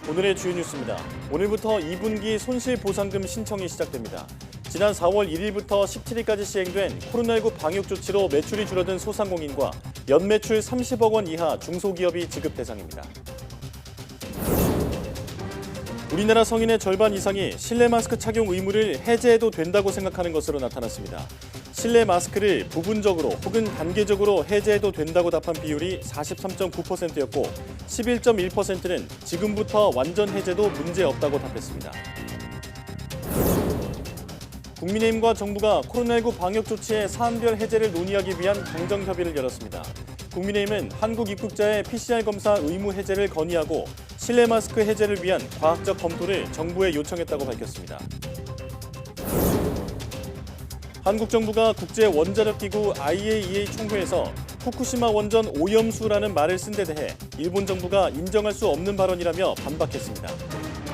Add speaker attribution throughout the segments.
Speaker 1: 오늘의 주요 뉴스입니다. 오늘부터 2분기 손실보상금 신청이 시작됩니다. 지난 4월 1일부터 17일까지 시행된 코로나19 방역 조치로 매출이 줄어든 소상공인과 연매출 30억 원 이하 중소기업이 지급 대상입니다. 우리나라 성인의 절반 이상이 실내 마스크 착용 의무를 해제해도 된다고 생각하는 것으로 나타났습니다. 실내 마스크를 부분적으로 혹은 단계적으로 해제해도 된다고 답한 비율이 43.9%였고 11.1%는 지금부터 완전 해제도 문제없다고 답했습니다. 국민의힘과 정부가 코로나19 방역 조치의 사안별 해제를 논의하기 위한 당정협의를 열었습니다. 국민의힘은 한국 입국자의 PCR 검사 의무 해제를 건의하고 실내 마스크 해제를 위한 과학적 검토를 정부에 요청했다고 밝혔습니다. 한국 정부가 국제 원자력 기구 IAEA 총회에서 후쿠시마 원전 오염수라는 말을 쓴 데 대해 일본 정부가 인정할 수 없는 발언이라며 반박했습니다.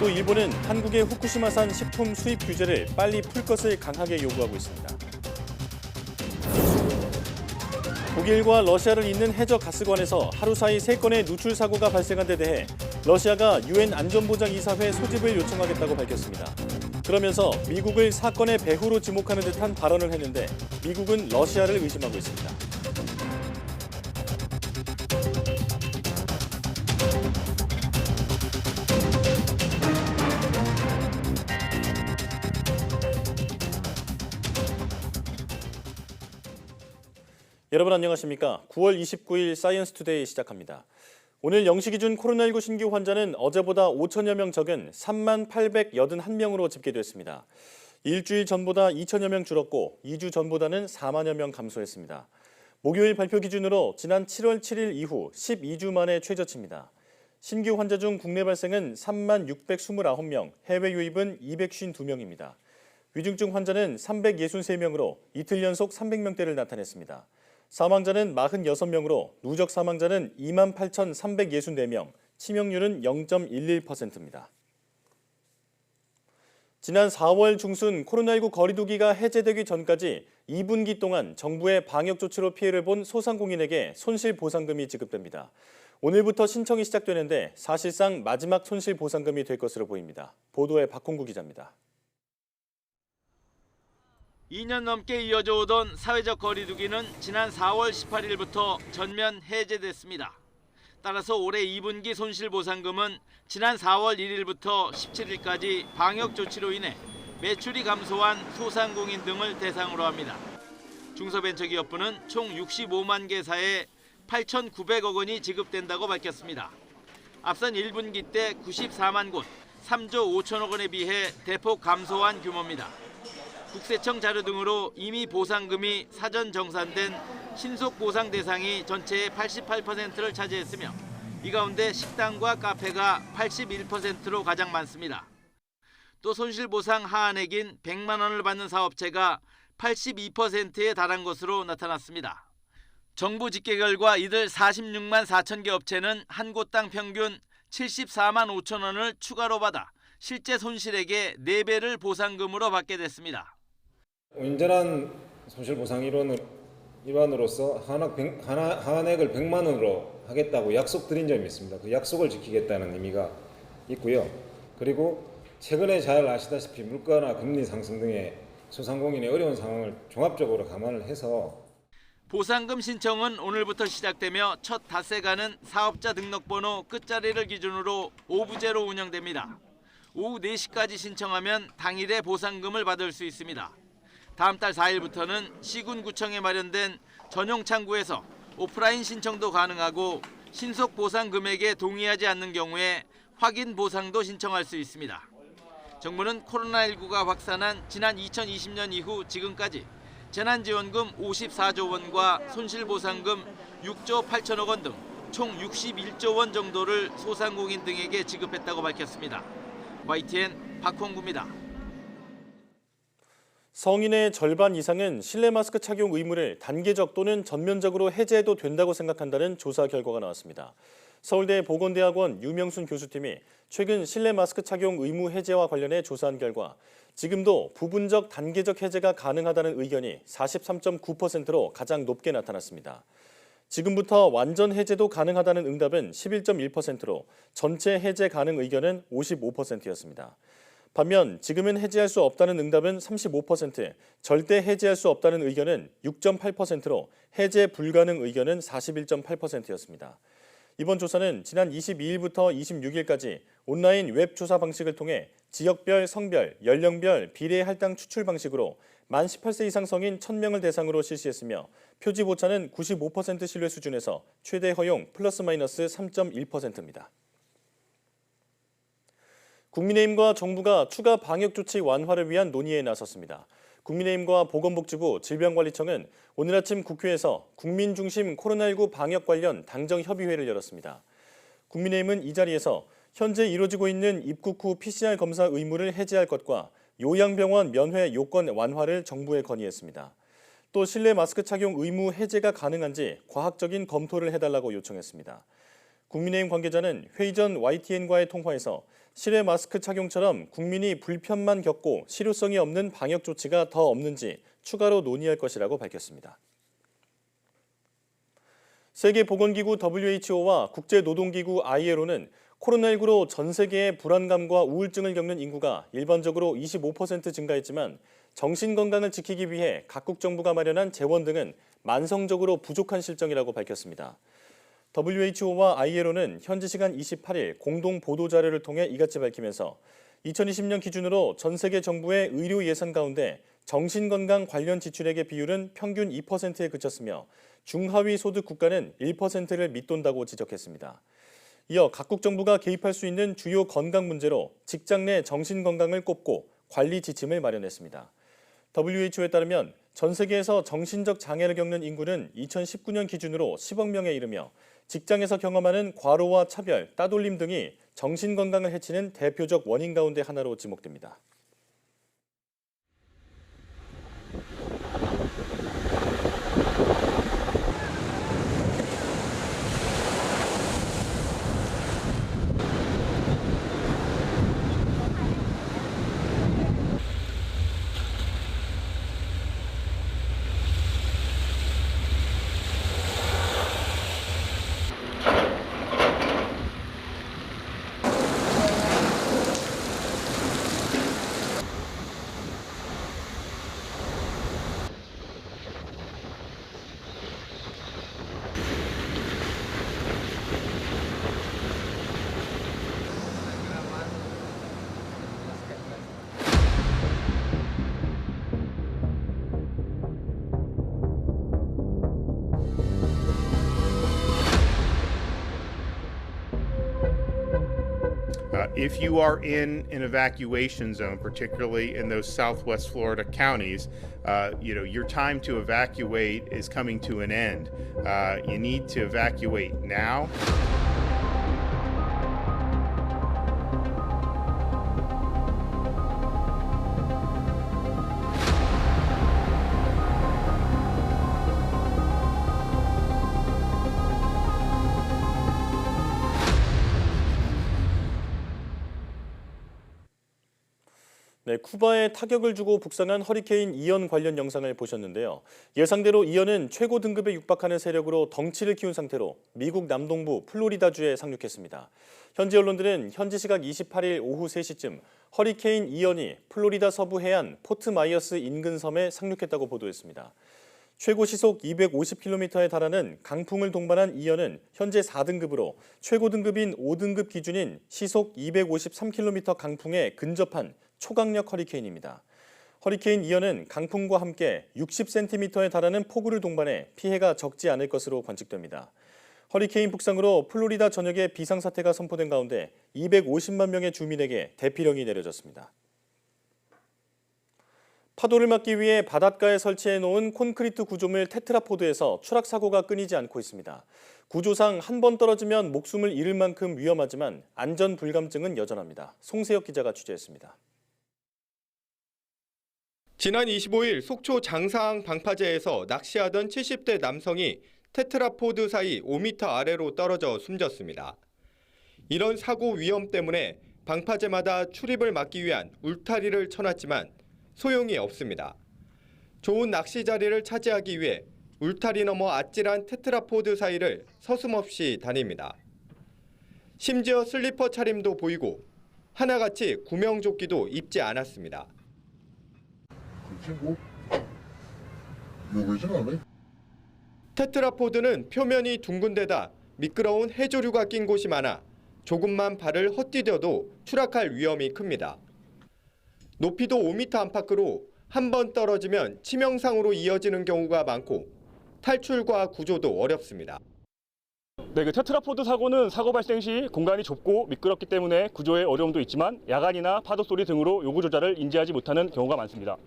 Speaker 1: 또 일본은 한국의 후쿠시마산 식품 수입 규제를 빨리 풀 것을 강하게 요구하고 있습니다. 독일과 러시아를 잇는 해저 가스관에서 하루 사이 3건의 누출 사고가 발생한 데 대해 러시아가 유엔 안전보장이사회 소집을 요청하겠다고 밝혔습니다. 그러면서 미국을 사건의 배후로 지목하는 듯한 발언을 했는데 미국은 러시아를 의심하고 있습니다. 여러분 안녕하십니까? 9월 29일 사이언스 투데이 시작합니다. 오늘 0시 기준 코로나19 신규 환자는 어제보다 5천여 명 적은 3만 881명으로 집계됐습니다. 일주일 전보다 2천여 명 줄었고 2주 전보다는 4만여 명 감소했습니다. 목요일 발표 기준으로 지난 7월 7일 이후 12주 만에 최저치입니다. 신규 환자 중 국내 발생은 3만 629명, 해외 유입은 252명입니다. 위중증 환자는 363명으로 이틀 연속 300명대를 나타냈습니다. 사망자는 46명으로 누적 사망자는 28,364명, 치명률은 0.11%입니다. 지난 4월 중순 코로나19 거리두기가 해제되기 전까지 2분기 동안 정부의 방역 조치로 피해를 본 소상공인에게 손실보상금이 지급됩니다. 오늘부터 신청이 시작되는데 사실상 마지막 손실보상금이 될 것으로 보입니다. 보도에 박홍구 기자입니다.
Speaker 2: 2년 넘게 이어져 오던 사회적 거리두기는 지난 4월 18일부터 전면 해제됐습니다. 따라서 올해 2분기 손실보상금은 지난 4월 1일부터 17일까지 방역 조치로 인해 매출이 감소한 소상공인 등을 대상으로 합니다. 중소벤처기업부는 총 65만 개사에 8,900억 원이 지급된다고 밝혔습니다. 앞선 1분기 때 94만 곳, 3조 5천억 원에 비해 대폭 감소한 규모입니다. 국세청 자료 등으로 이미 보상금이 사전 정산된 신속 보상 대상이 전체의 88%를 차지했으며 이 가운데 식당과 카페가 81%로 가장 많습니다. 또 손실보상 하한액인 100만 원을 받는 사업체가 82%에 달한 것으로 나타났습니다. 정부 집계 결과 이들 46만 4천 개 업체는 한 곳당 평균 74만 5천 원을 추가로 받아 실제 손실액의 4배를 보상금으로 받게 됐습니다.
Speaker 3: 온전한 손실보상 일환으로서 하한액을 100만 원으로 하겠다고 약속드린 점이 있습니다. 그 약속을 지키겠다는 의미가 있고요. 그리고 최근에 잘 아시다시피 물가나 금리 상승 등의 소상공인의 어려운 상황을 종합적으로 감안을 해서
Speaker 2: 보상금 신청은 오늘부터 시작되며 첫 닷새가는 사업자 등록번호 끝자리를 기준으로 오부제로 운영됩니다. 오후 4시까지 신청하면 당일에 보상금을 받을 수 있습니다. 다음 달 4일부터는 시군구청에 마련된 전용 창구에서 오프라인 신청도 가능하고 신속 보상 금액에 동의하지 않는 경우에 확인 보상도 신청할 수 있습니다. 정부는 코로나19가 확산한 지난 2020년 이후 지금까지 재난지원금 54조 원과 손실보상금 6조 8천억 원 등 총 61조 원 정도를 소상공인 등에게 지급했다고 밝혔습니다. YTN 박홍구입니다.
Speaker 1: 성인의 절반 이상은 실내 마스크 착용 의무를 단계적 또는 전면적으로 해제해도 된다고 생각한다는 조사 결과가 나왔습니다. 서울대 보건대학원 유명순 교수팀이 최근 실내 마스크 착용 의무 해제와 관련해 조사한 결과 지금도 부분적 단계적 해제가 가능하다는 의견이 43.9%로 가장 높게 나타났습니다. 지금부터 완전 해제도 가능하다는 응답은 11.1%로 전체 해제 가능 의견은 55%였습니다. 반면 지금은 해제할 수 없다는 응답은 35%, 절대 해제할 수 없다는 의견은 6.8%로 해제 불가능 의견은 41.8%였습니다. 이번 조사는 지난 22일부터 26일까지 온라인 웹 조사 방식을 통해 지역별, 성별, 연령별 비례 할당 추출 방식으로 만 18세 이상 성인 1000명을 대상으로 실시했으며 표지 오차는 95% 신뢰 수준에서 최대 허용 플러스 마이너스 3.1%입니다. 국민의힘과 정부가 추가 방역 조치 완화를 위한 논의에 나섰습니다. 국민의힘과 보건복지부, 질병관리청은 오늘 아침 국회에서 국민 중심 코로나19 방역 관련 당정협의회를 열었습니다. 국민의힘은 이 자리에서 현재 이루어지고 있는 입국 후 PCR 검사 의무를 해제할 것과 요양병원 면회 요건 완화를 정부에 건의했습니다. 또 실내 마스크 착용 의무 해제가 가능한지 과학적인 검토를 해달라고 요청했습니다. 국민의힘 관계자는 회의 전 YTN과의 통화에서 실외 마스크 착용처럼 국민이 불편만 겪고 실효성이 없는 방역 조치가 더 없는지 추가로 논의할 것이라고 밝혔습니다. 세계보건기구 WHO와 국제노동기구 ILO는 코로나19로 전 세계의 불안감과 우울증을 겪는 인구가 일반적으로 25% 증가했지만 정신건강을 지키기 위해 각국 정부가 마련한 재원 등은 만성적으로 부족한 실정이라고 밝혔습니다. WHO와 ILO는 현지 시간 28일 공동 보도자료를 통해 이같이 밝히면서 2020년 기준으로 전 세계 정부의 의료 예산 가운데 정신건강 관련 지출액의 비율은 평균 2%에 그쳤으며 중하위 소득 국가는 1%를 밑돈다고 지적했습니다. 이어 각국 정부가 개입할 수 있는 주요 건강 문제로 직장 내 정신건강을 꼽고 관리 지침을 마련했습니다. WHO에 따르면 전 세계에서 정신적 장애를 겪는 인구는 2019년 기준으로 10억 명에 이르며 직장에서 경험하는 과로와 차별, 따돌림 등이 정신건강을 해치는 대표적 원인 가운데 하나로 지목됩니다.
Speaker 4: If you are in an evacuation zone, particularly in those Southwest Florida counties, your time to evacuate is coming to an end. You need to evacuate now.
Speaker 1: 네, 쿠바에 타격을 주고 북상한 허리케인 이언 관련 영상을 보셨는데요. 예상대로 이언은 최고 등급에 육박하는 세력으로 덩치를 키운 상태로 미국 남동부 플로리다주에 상륙했습니다. 현지 언론들은 현지 시각 28일 오후 3시쯤 허리케인 이언이 플로리다 서부 해안 포트 마이어스 인근 섬에 상륙했다고 보도했습니다. 최고 시속 250km에 달하는 강풍을 동반한 이언은 현재 4등급으로 최고 등급인 5등급 기준인 시속 253km 강풍에 근접한 초강력 허리케인입니다. 허리케인 이언은 강풍과 함께 60cm에 달하는 폭우를 동반해 피해가 적지 않을 것으로 관측됩니다. 허리케인 북상으로 플로리다 전역에 비상사태가 선포된 가운데 250만 명의 주민에게 대피령이 내려졌습니다. 파도를 막기 위해 바닷가에 설치해 놓은 콘크리트 구조물 테트라포드에서 추락 사고가 끊이지 않고 있습니다. 구조상 한 번 떨어지면 목숨을 잃을 만큼 위험하지만 안전 불감증은 여전합니다. 송세혁 기자가 취재했습니다.
Speaker 5: 지난 25일 속초 장사항 방파제에서 낚시하던 70대 남성이 테트라포드 사이 5m 아래로 떨어져 숨졌습니다. 이런 사고 위험 때문에 방파제마다 출입을 막기 위한 울타리를 쳐놨지만 소용이 없습니다. 좋은 낚시 자리를 차지하기 위해 울타리 너머 아찔한 테트라포드 사이를 서슴없이 다닙니다. 심지어 슬리퍼 차림도 보이고 하나같이 구명조끼도 입지 않았습니다. 테트라포드는 표면이 둥근 데다 미끄러운 해조류가 낀 곳이 많아 조금만 발을 헛디뎌도 추락할 위험이 큽니다. 높이도 5m 안팎으로 한 번 떨어지면 치명상으로 이어지는 경우가 많고 탈출과 구조도 어렵습니다.
Speaker 6: 네, 그 테트라포드 사고는 사고 발생 시 공간이 좁고 미끄럽기 때문에 구조에 어려움도 있지만 야간이나 파도 소리 등으로 요구 조작을 인지하지 못하는 경우가 많습니다.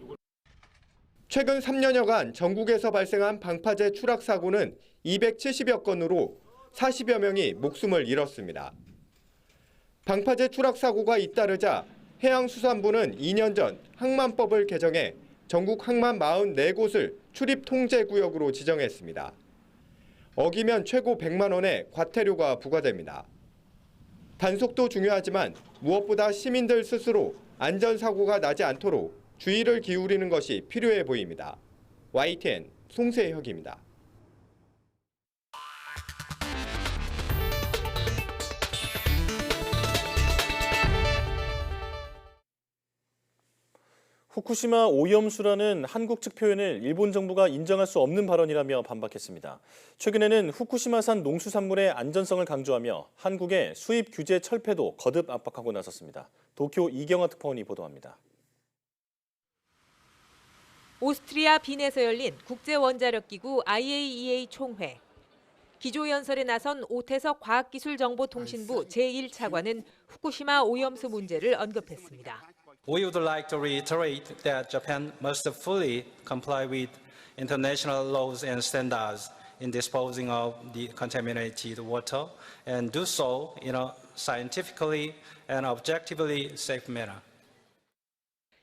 Speaker 5: 최근 3년여간 전국에서 발생한 방파제 추락 사고는 270여 건으로 40여 명이 목숨을 잃었습니다. 방파제 추락 사고가 잇따르자 해양수산부는 2년 전 항만법을 개정해 전국 항만 44곳을 출입 통제 구역으로 지정했습니다. 어기면 최고 100만 원의 과태료가 부과됩니다. 단속도 중요하지만 무엇보다 시민들 스스로 안전사고가 나지 않도록 주의를 기울이는 것이 필요해 보입니다. YTN 송세혁입니다.
Speaker 1: 후쿠시마 오염수라는 한국 측 표현을 일본 정부가 인정할 수 없는 발언이라며 반박했습니다. 최근에는 후쿠시마산 농수산물의 안전성을 강조하며 한국의 수입 규제 철폐도 거듭 압박하고 나섰습니다. 도쿄 이경화 특파원이 보도합니다.
Speaker 7: 오스트리아 빈에서 열린 국제원자력기구 IAEA 총회. 기조연설에 나선 오태석 과학기술정보통신부 제1차관은 후쿠시마 오염수 문제를 언급했습니다.
Speaker 8: We would like to reiterate that Japan must fully comply with international laws and standards in disposing of the contaminated water and do so in a scientifically and objectively safe manner.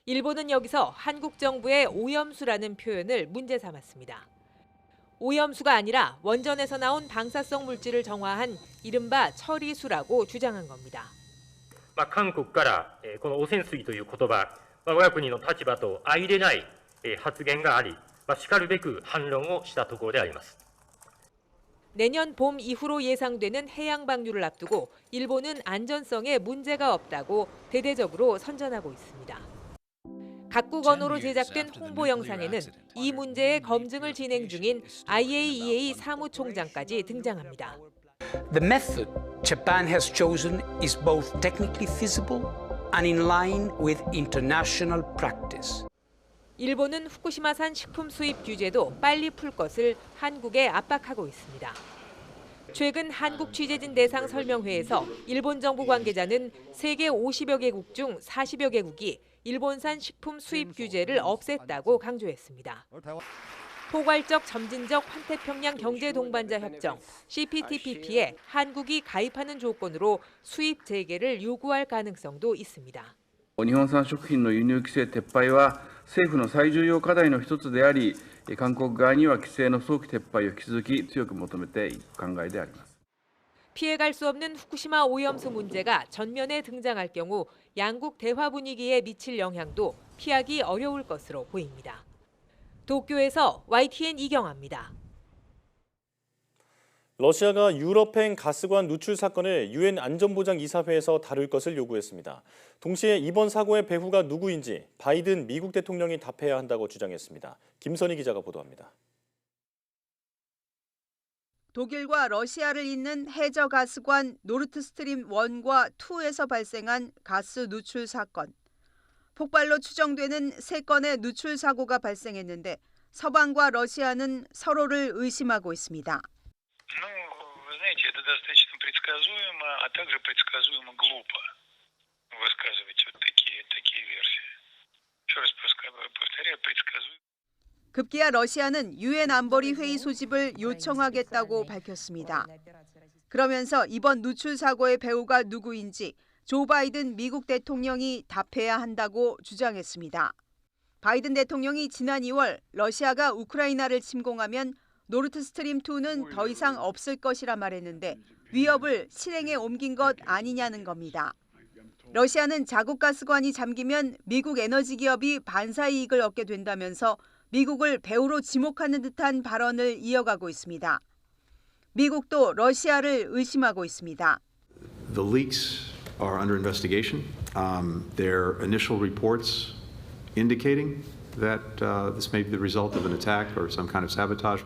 Speaker 7: 일본은 여기서 한국 정부의 오염수라는 표현을 문제 삼았습니다. 오염수가 아니라 원전에서 나온 방사성 물질을 정화한 이른바 처리수라고 주장한 겁니다.
Speaker 9: 韓国からこの汚染水という言葉、我が国の立場と相入れない発言があり、しかるべく反論をしたところであります。
Speaker 7: 내년 봄 이후로 예상되는 해양 방류를 앞두고 일본은 안전성에 문제가 없다고 대대적으로 선전하고 있습니다. 각국 언어로 제작된 홍보 영상에는 이 문제의 검증을 진행 중인 IAEA 사무총장까지 등장합니다.
Speaker 10: The method Japan has chosen is both technically feasible and in line with international practice.
Speaker 7: 일본은 후쿠시마산 식품 수입 규제도 빨리 풀 것을 한국에 압박하고 있습니다. 최근 한국 취재진 대상 설명회에서 일본 정부 관계자는 세계 50여 개국 중 40여 개국이 일본산 식품 수입 규제를 없앴다고 강조했습니다. 포괄적 점진적 환태평양 경제동반자 협정 CPTPP에 한국이 가입하는 조건으로 수입 재개를 요구할 가능성도 있습니다.
Speaker 11: 日本産食品の輸入規制撤廃は政府の最重要課題の一つであり、韓国側には規制の早期撤廃を引き続き強く求めていく考えであります。
Speaker 7: 피해갈 수 없는 후쿠시마 오염수 문제가 전면에 등장할 경우 양국 대화 분위기에 미칠 영향도 피하기 어려울 것으로 보입니다. 도쿄에서 YTN 이경아입니다.
Speaker 1: 러시아가 유럽행 가스관 누출 사건을 유엔 안전보장이사회에서 다룰 것을 요구했습니다. 동시에 이번 사고의 배후가 누구인지 바이든 미국 대통령이 답해야 한다고 주장했습니다. 김선희 기자가 보도합니다.
Speaker 12: 독일과 러시아를 잇는 해저 가스관 노르트스트림 1과 2에서 발생한 가스 누출 사건. 폭발로 추정되는 3건의 누출 사고가 발생했는데 서방과 러시아는 서로를 의심하고 있습니다.
Speaker 13: Вы знаете, это достаточно предсказуемо, а также предсказуемо глупо высказывать вот такие версии. Еще раз повторяю, предсказуемо.
Speaker 12: 급기야 러시아는 유엔 안보리 회의 소집을 요청하겠다고 밝혔습니다. 그러면서 이번 누출 사고의 배후가 누구인지 조 바이든 미국 대통령이 답해야 한다고 주장했습니다. 바이든 대통령이 지난 2월 러시아가 우크라이나를 침공하면 노르트스트림2는 더 이상 없을 것이라 말했는데 위협을 실행에 옮긴 것 아니냐는 겁니다. 러시아는 자국 가스관이 잠기면 미국 에너지 기업이 반사 이익을 얻게 된다면서 미국을 배후로 지목하는 듯한 발언을 이어가고 있습니다. 미국도 러시아를 의심하고 있습니다.
Speaker 14: The leaks are under investigation. There are initial reports indicating that this may be the result of an attack or some kind of sabotage.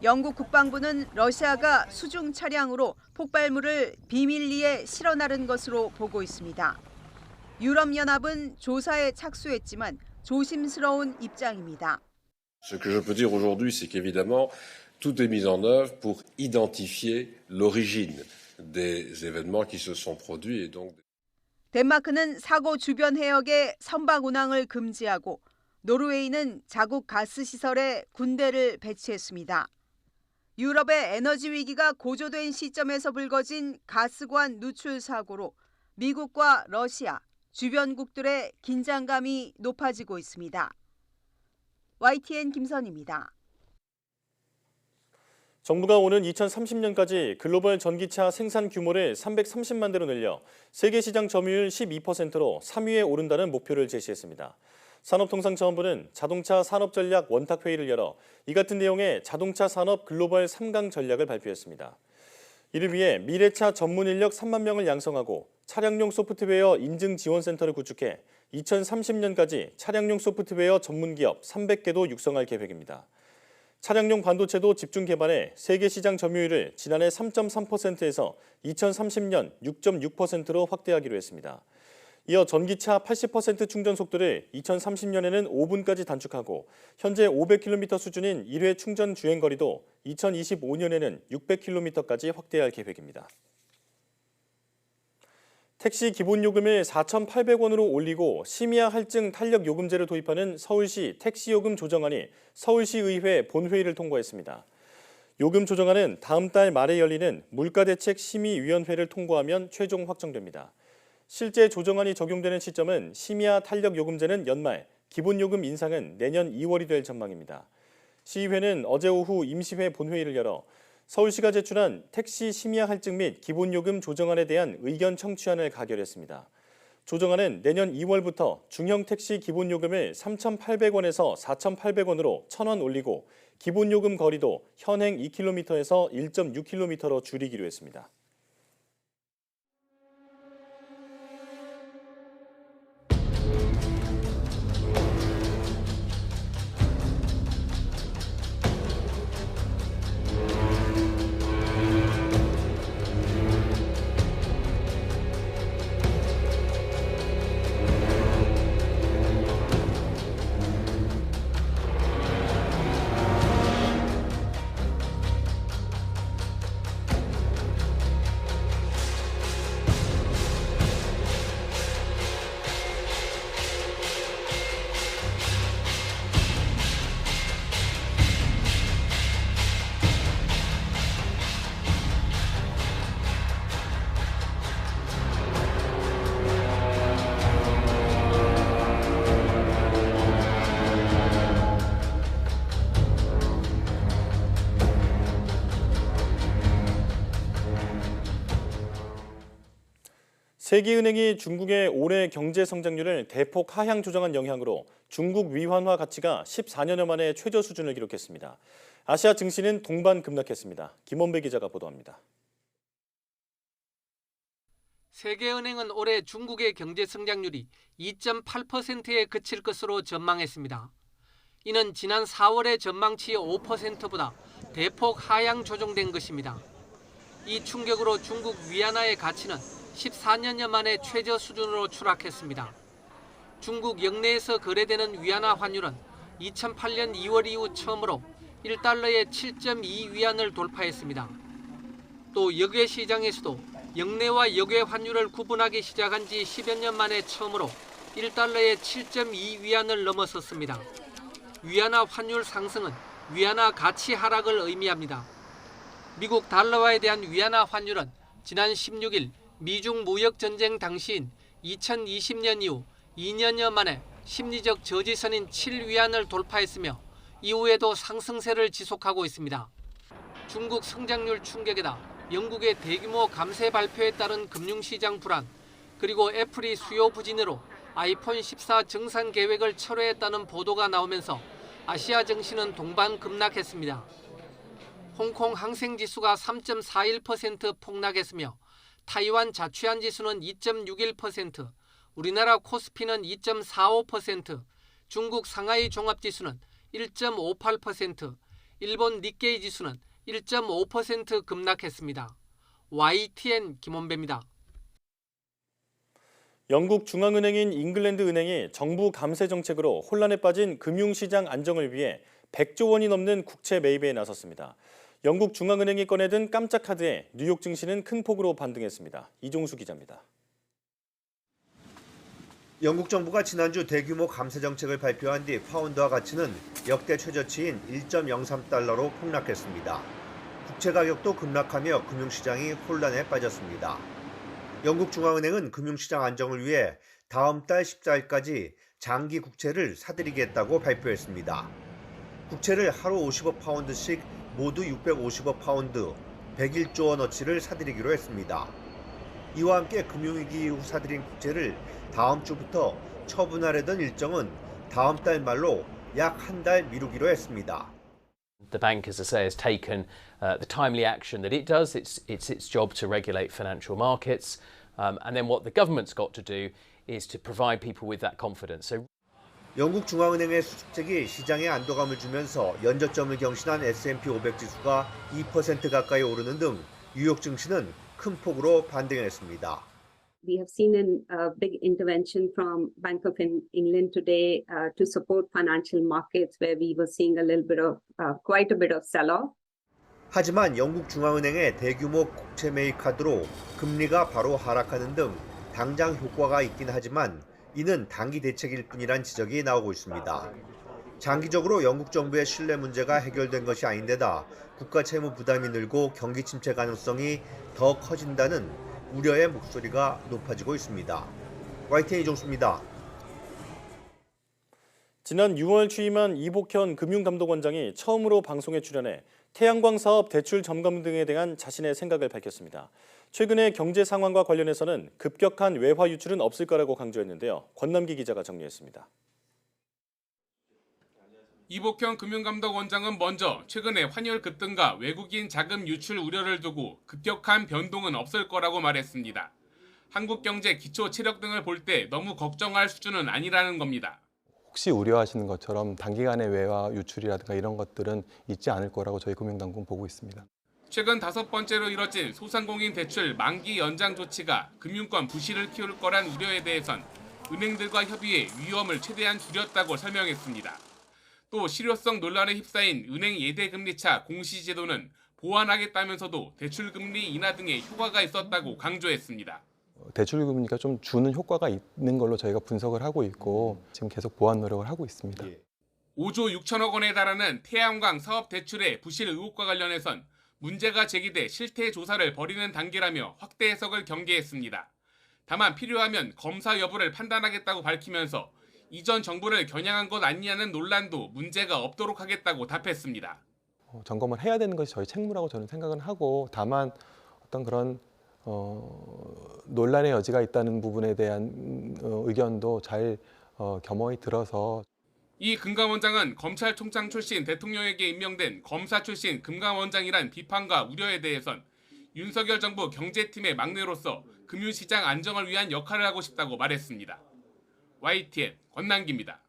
Speaker 12: 영국 국방부는 러시아가 수중 차량으로 폭발물을 비밀리에 실어 나른 것으로 보고 있습니다. 유럽연합은 조사에 착수했지만 조심스러운 입장입니다.
Speaker 15: Ce que je peux dire aujourd'hui, c'est qu'évidemment, tout est mis en œuvre pour identifier l'origine des événements qui se sont produits et donc.
Speaker 12: 덴마크는 사고 주변 해역에 선박 운항을 금지하고 노르웨이는 자국 가스 시설에 군대를 배치했습니다. 유럽의 에너지 위기가 고조된 시점에서 불거진 가스관 누출 사고로 미국과 러시아, 주변국들의 긴장감이 높아지고 있습니다. YTN 김선입니다.
Speaker 1: 정부가 오는 2030년까지 글로벌 전기차 생산 규모를 330만 대로 늘려 세계 시장 점유율 12%로 3위에 오른다는 목표를 제시했습니다. 산업통상자원부는 자동차 산업전략 원탁회의를 열어 이 같은 내용의 자동차 산업 글로벌 3강 전략을 발표했습니다. 이를 위해 미래차 전문 인력 3만 명을 양성하고 차량용 소프트웨어 인증 지원센터를 구축해 2030년까지 차량용 소프트웨어 전문기업 300개도 육성할 계획입니다. 차량용 반도체도 집중 개발해 세계 시장 점유율을 지난해 3.3%에서 2030년 6.6%로 확대하기로 했습니다. 이어 전기차 80% 충전 속도를 2030년에는 5분까지 단축하고 현재 500km 수준인 1회 충전 주행 거리도 2025년에는 600km까지 확대할 계획입니다. 택시 기본요금을 4,800원으로 올리고 심야 할증 탄력 요금제를 도입하는 서울시 택시요금 조정안이 서울시의회 본회의를 통과했습니다. 요금 조정안은 다음 달 말에 열리는 물가대책심의위원회를 통과하면 최종 확정됩니다. 실제 조정안이 적용되는 시점은 심야 탄력 요금제는 연말, 기본요금 인상은 내년 2월이 될 전망입니다. 시의회는 어제 오후 임시회 본회의를 열어 서울시가 제출한 택시 심야 할증 및 기본요금 조정안에 대한 의견 청취안을 가결했습니다. 조정안은 내년 2월부터 중형 택시 기본요금을 3,800원에서 4,800원으로 1,000원 올리고 기본요금 거리도 현행 2km에서 1.6km로 줄이기로 했습니다. 세계은행이 중국의 올해 경제 성장률을 대폭 하향 조정한 영향으로 중국 위환화 가치가 14년여 만에 최저 수준을 기록했습니다. 아시아 증시는 동반 급락했습니다. 김원배 기자가 보도합니다.
Speaker 16: 세계은행은 올해 중국의 경제 성장률이 2.8%에 그칠 것으로 전망했습니다. 이는 지난 4월의 전망치 5%보다 대폭 하향 조정된 것입니다. 이 충격으로 중국 위안화의 가치는 14년여 만에 최저 수준으로 추락했습니다. 중국 역내에서 거래되는 위안화 환율은 2008년 2월 이후 처음으로 1달러에 7.2 위안을 돌파했습니다. 또 역외 시장에서도 역내와 역외 환율을 구분하기 시작한 지 10여 년 만에 처음으로 1달러에 7.2 위안을 넘어섰습니다. 위안화 환율 상승은 위안화 가치 하락을 의미합니다. 미국 달러화에 대한 위안화 환율은 지난 16일 미중 무역 전쟁 당시인 2020년 이후 2년여 만에 심리적 저지선인 7위안을 돌파했으며 이후에도 상승세를 지속하고 있습니다. 중국 성장률 충격에다 영국의 대규모 감세 발표에 따른 금융시장 불안, 그리고 애플이 수요 부진으로 아이폰 14 정산 계획을 철회했다는 보도가 나오면서 아시아 증시는 동반 급락했습니다. 홍콩 항생지수가 3.41% 폭락했으며 타이완 자취한 지수는 2.61%, 우리나라 코스피는 2.45%, 중국 상하이 종합지수는 1.58%, 일본 니케이 지수는 1.5% 급락했습니다. YTN 김원배입니다.
Speaker 1: 영국 중앙은행인 잉글랜드 은행이 정부 감세 정책으로 혼란에 빠진 금융시장 안정을 위해 100조 원이 넘는 국채 매입에 나섰습니다. 영국 중앙은행이 꺼내든 깜짝 카드에 뉴욕 증시는 큰 폭으로 반등했습니다. 이종수 기자입니다.
Speaker 17: 영국 정부가 지난주 대규모 감세 정책을 발표한 뒤 파운드화 가치는 역대 최저치인 1.03달러로 폭락했습니다. 국채 가격도 급락하며 금융시장이 혼란에 빠졌습니다. 영국 중앙은행은 금융시장 안정을 위해 다음 달 14일까지 장기 국채를 사들이겠다고 발표했습니다. 국채를 하루 50억 파운드씩 모두 650억 파운드, 101조 원어치를 사들이기로 했습니다. 이와 함께 금융위기 이후 사들인 국채를 다음 주부터 처분하려던 일정은 다음 달 말로 약 한 달 미루기로 했습니다.
Speaker 18: The bank, as I say, has taken the timely action that it does. It's its job to regulate financial markets, and then what the government's got to do is to provide people with that confidence. So.
Speaker 17: 영국 중앙은행의 수축책이 시장에 안도감을 주면서 연저점을 경신한 S&P 500 지수가 2% 가까이 오르는 등 뉴욕 증시는 큰 폭으로 반등했습니다.
Speaker 19: We have seen a big intervention from Bank of England today to support financial markets, where we were seeing a little bit of quite a bit of sell-off.
Speaker 17: 하지만 영국 중앙은행의 대규모 국채 매입 카드로 금리가 바로 하락하는 등 당장 효과가 있긴 하지만 이는 단기 대책일 뿐이란 지적이 나오고 있습니다. 장기적으로 영국 정부의 신뢰 문제가 해결된 것이 아닌데다 국가 채무 부담이 늘고 경기 침체 가능성이 더 커진다는 우려의 목소리가 높아지고 있습니다. YTN 이종수입니다.
Speaker 1: 지난 6월 취임한 이복현 금융감독원장이 처음으로 방송에 출연해 태양광 사업 대출 점검 등에 대한 자신의 생각을 밝혔습니다. 최근의 경제 상황과 관련해서는 급격한 외화 유출은 없을 거라고 강조했는데요. 권남기 기자가 정리했습니다.
Speaker 20: 이복현 금융감독원장은 먼저 최근의 환율 급등과 외국인 자금 유출 우려를 두고 급격한 변동은 없을 거라고 말했습니다. 한국 경제 기초 체력 등을 볼 때 너무 걱정할 수준은 아니라는 겁니다.
Speaker 21: 혹시 우려하시는 것처럼 단기간의 외화 유출이라든가 이런 것들은 있지 않을 거라고 저희 금융당국은 보고 있습니다.
Speaker 20: 최근 5번째로 이뤄진 소상공인 대출 만기 연장 조치가 금융권 부실을 키울 거란 우려에 대해선 은행들과 협의해 위험을 최대한 줄였다고 설명했습니다. 또 실효성 논란에 휩싸인 은행 예대금리차 공시제도는 보완하겠다면서도 대출금리 인하 등의 효과가 있었다고 강조했습니다.
Speaker 21: 대출금리가 좀 주는 효과가 있는 걸로 저희가 분석을 하고 있고 지금 계속 보완 노력을 하고 있습니다.
Speaker 20: 5조 6천억 원에 달하는 태양광 사업 대출의 부실 의혹과 관련해선 문제가 제기돼 실태 조사를 벌이는 단계라며 확대 해석을 경계했습니다. 다만 필요하면 검사 여부를 판단하겠다고 밝히면서 이전 정부를 겨냥한 것 아니냐는 논란도 문제가 없도록 하겠다고 답했습니다.
Speaker 21: 점검을 해야 되는 것이 저희 책무라고 저는 생각은 하고 다만 어떤 그런 논란의 여지가 있다는 부분에 대한 의견도 잘 겸허히 들어서
Speaker 20: 이 금감원장은 검찰총장 출신 대통령에게 임명된 검사 출신 금감원장이란 비판과 우려에 대해선 윤석열 정부 경제팀의 막내로서 금융시장 안정을 위한 역할을 하고 싶다고 말했습니다. YTN 권남기입니다.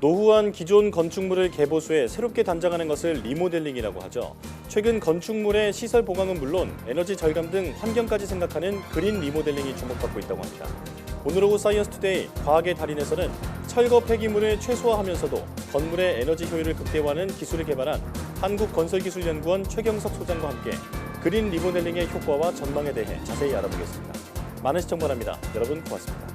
Speaker 1: 노후한 기존 건축물을 개보수해 새롭게 단장하는 것을 리모델링이라고 하죠. 최근 건축물의 시설 보강은 물론 에너지 절감 등 환경까지 생각하는 그린 리모델링이 주목받고 있다고 합니다. 오늘 오후 사이언스투데이 과학의 달인에서는 철거 폐기물을 최소화하면서도 건물의 에너지 효율을 극대화하는 기술을 개발한 한국건설기술연구원 최경석 소장과 함께 그린 리모델링의 효과와 전망에 대해 자세히 알아보겠습니다. 많은 시청 바랍니다. 여러분 고맙습니다.